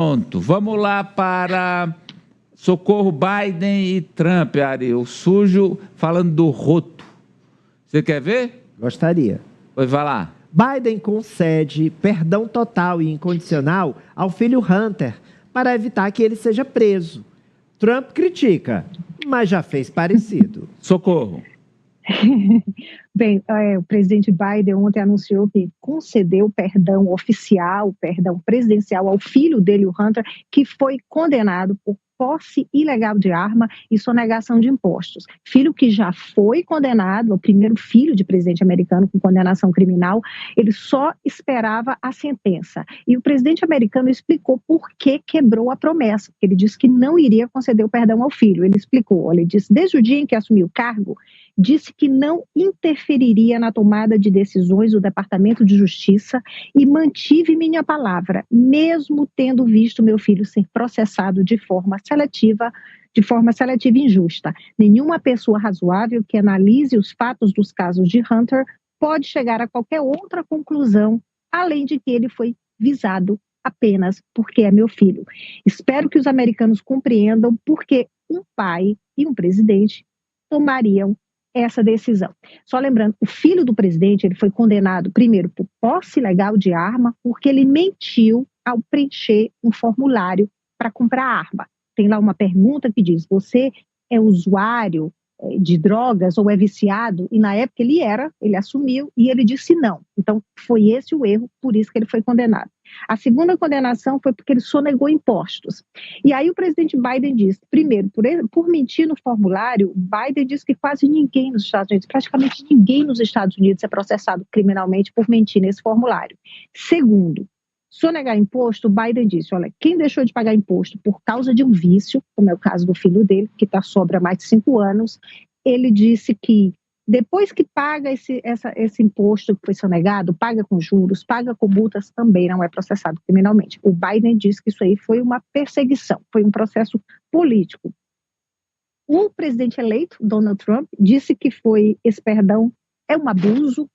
Pronto, vamos lá para socorro Biden e Trump, Ari. O sujo falando do roto. Você quer ver? Gostaria. Pois vai lá. Biden concede perdão total e incondicional ao filho Hunter para evitar que ele seja preso. Trump critica, mas já fez parecido. Socorro. Bem, o presidente Biden ontem anunciou que concedeu perdão oficial, perdão presidencial ao filho dele, o Hunter, que foi condenado por posse ilegal de arma e sonegação de impostos. Filho que já foi condenado, o primeiro filho de presidente americano com condenação criminal, ele só esperava a sentença. E o presidente americano explicou por que quebrou a promessa. Ele disse que não iria conceder o perdão ao filho. Ele explicou, ele disse, desde o dia em que assumiu o cargo, disse que não interferiria na tomada de decisões do Departamento de Justiça e mantive minha palavra, mesmo tendo visto meu filho ser processado de forma seletiva e injusta. Nenhuma pessoa razoável que analise os fatos dos casos de Hunter pode chegar a qualquer outra conclusão, além de que ele foi visado apenas porque é meu filho. Espero que os americanos compreendam porque um pai e um presidente tomariam essa decisão. Só lembrando, o filho do presidente, ele foi condenado primeiro por posse ilegal de arma, porque ele mentiu ao preencher um formulário para comprar arma. Tem lá uma pergunta que diz, você é usuário de drogas ou é viciado? E na época ele assumiu e ele disse não. Então foi esse o erro, por isso que ele foi condenado. A segunda condenação foi porque ele sonegou impostos. E aí o presidente Biden disse, primeiro, por mentir no formulário, Biden disse que quase ninguém nos Estados Unidos, praticamente ninguém nos Estados Unidos é processado criminalmente por mentir nesse formulário. Segundo, sonegar imposto, Biden disse, olha, quem deixou de pagar imposto por causa de um vício, como é o caso do filho dele, que está sobre há mais de 5 anos, ele disse que depois que paga esse imposto que foi sonegado, paga com juros, paga com multas, também não é processado criminalmente. O Biden disse que isso aí foi uma perseguição, foi um processo político. O presidente eleito, Donald Trump, disse que esse perdão é um abuso,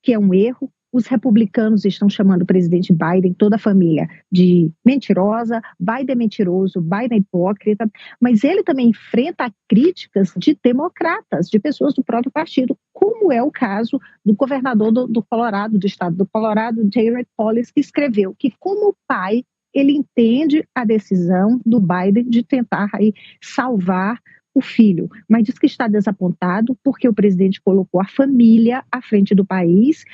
que é um erro. Os republicanos estão chamando o presidente Biden, toda a família, de mentirosa, Biden é mentiroso, Biden é hipócrita, mas ele também enfrenta críticas de democratas, de pessoas do próprio partido, como é o caso do governador do Colorado, do estado do Colorado, Jared Polis, que escreveu que, como pai, ele entende a decisão do Biden de tentar aí salvar o filho, mas diz que está desapontado porque o presidente colocou a família à frente do país.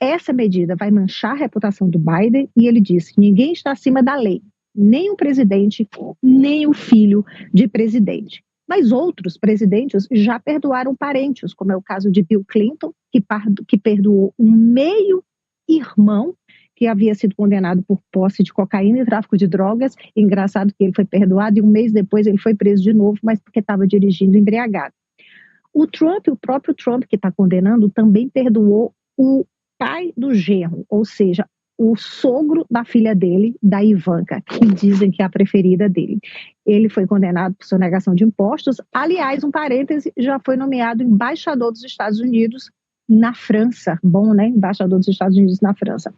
Essa medida vai manchar a reputação do Biden e ele disse, ninguém está acima da lei, nem o presidente, nem o filho de presidente. Mas outros presidentes já perdoaram parentes, como é o caso de Bill Clinton, que perdoou um meio-irmão que havia sido condenado por posse de cocaína e tráfico de drogas. Engraçado que ele foi perdoado e um mês depois ele foi preso de novo, mas porque estava dirigindo embriagado. O próprio Trump, que está condenando, também perdoou o pai do genro, ou seja, o sogro da filha dele, da Ivanka, que dizem que é a preferida dele. Ele foi condenado por sonegação de impostos. Aliás, um parêntese, já foi nomeado embaixador dos Estados Unidos na França. Bom, né? Embaixador dos Estados Unidos na França.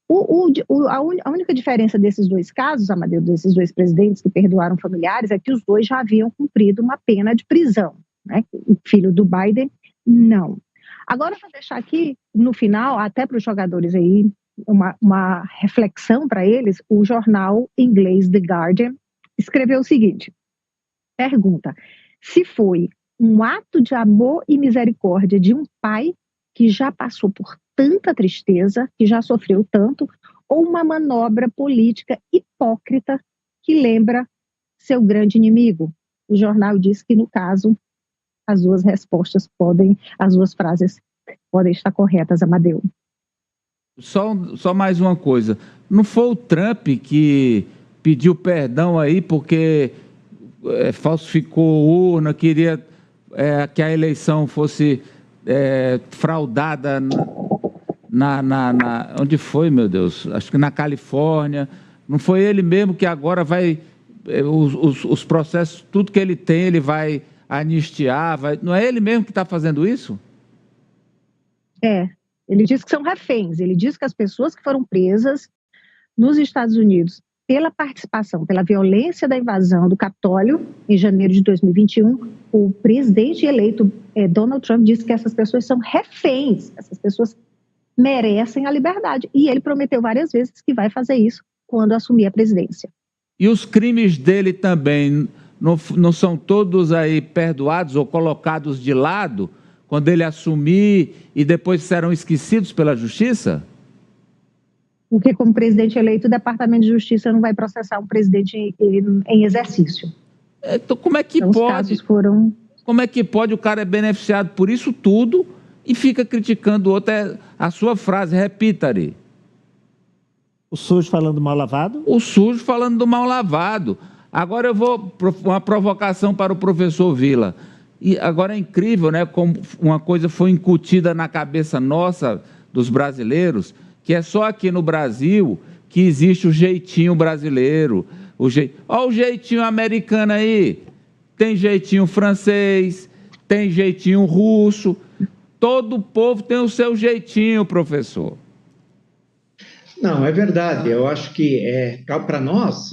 A única diferença desses dois casos, Amadeu, desses dois presidentes que perdoaram familiares, é que os dois já haviam cumprido uma pena de prisão, né? O filho do Biden, não. Agora, vou deixar aqui, no final, até para os jogadores aí, uma reflexão para eles. O jornal inglês The Guardian escreveu o seguinte, pergunta, se foi um ato de amor e misericórdia de um pai que já passou por tanta tristeza, que já sofreu tanto, ou uma manobra política hipócrita que lembra seu grande inimigo? O jornal diz que, no caso, as duas frases podem estar corretas, Amadeu. Só mais uma coisa. Não foi o Trump que pediu perdão aí porque falsificou urna, queria que a eleição fosse fraudada onde foi, meu Deus? Acho que na Califórnia. Não foi ele mesmo que agora vai... os processos, tudo que ele tem, ele vai anistiar, não é ele mesmo que está fazendo isso? Ele diz que são reféns, ele diz que as pessoas que foram presas nos Estados Unidos pela participação, pela violência da invasão do Capitólio, em janeiro de 2021, o presidente eleito Donald Trump disse que essas pessoas são reféns, essas pessoas merecem a liberdade. E ele prometeu várias vezes que vai fazer isso quando assumir a presidência. E os crimes dele também não são todos aí perdoados ou colocados de lado quando ele assumir e depois serão esquecidos pela justiça? Porque, como presidente eleito, o Departamento de Justiça não vai processar um presidente em exercício. Então, como é que então, pode? Os casos foram... Como é que pode o cara é beneficiado por isso tudo e fica criticando o outro? A sua frase, repita ali. O sujo falando do mal lavado? O sujo falando do mal lavado. Agora eu vou uma provocação para o professor Vila. E agora é incrível, né, como uma coisa foi incutida na cabeça nossa, dos brasileiros, que é só aqui no Brasil que existe o jeitinho brasileiro. Olha o jeitinho americano aí. Tem jeitinho francês, tem jeitinho russo. Todo povo tem o seu jeitinho, professor. Não, é verdade. Eu acho que para nós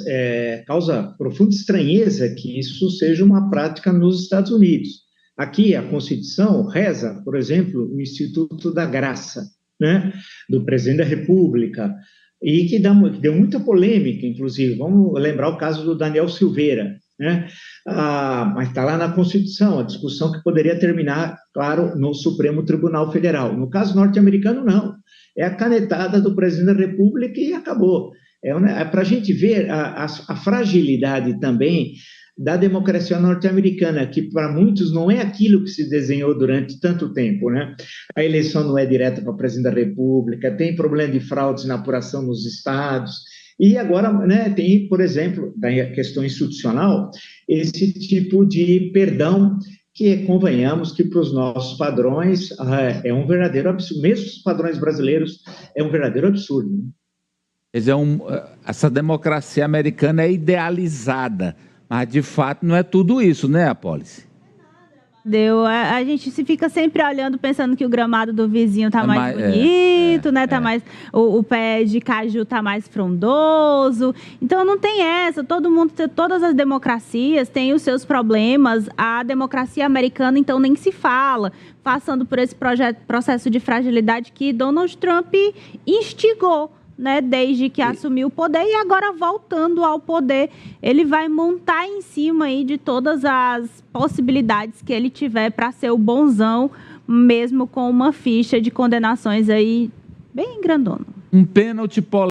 causa profunda estranheza que isso seja uma prática nos Estados Unidos. Aqui a Constituição reza, por exemplo, o Instituto da Graça, né, do presidente da República, e que deu muita polêmica, inclusive. Vamos lembrar o caso do Daniel Silveira, né? Mas está lá na Constituição, a discussão que poderia terminar, claro, no Supremo Tribunal Federal. No caso norte-americano, não. É a canetada do presidente da República e acabou. Para a gente ver a fragilidade também da democracia norte-americana, que para muitos não é aquilo que se desenhou durante tanto tempo, né? A eleição não é direta para presidente da República, tem problema de fraudes na apuração nos estados, e agora, né, tem, por exemplo, da questão institucional, esse tipo de perdão que, convenhamos, que para os nossos padrões é um verdadeiro absurdo, mesmo os padrões brasileiros, é um verdadeiro absurdo. Né? Quer dizer, essa democracia americana é idealizada, mas de fato não é tudo isso, né, Apólice? A gente se fica sempre olhando, pensando que o gramado do vizinho tá mais bonito, né? Mais, o pé de caju tá mais frondoso. Então não tem essa. Todas as democracias têm os seus problemas. A democracia americana, então, nem se fala, passando por esse processo de fragilidade que Donald Trump instigou, né, desde que assumiu o poder, e agora voltando ao poder, ele vai montar em cima aí de todas as possibilidades que ele tiver para ser o bonzão, mesmo com uma ficha de condenações aí bem grandona. Um pênalti polêmico.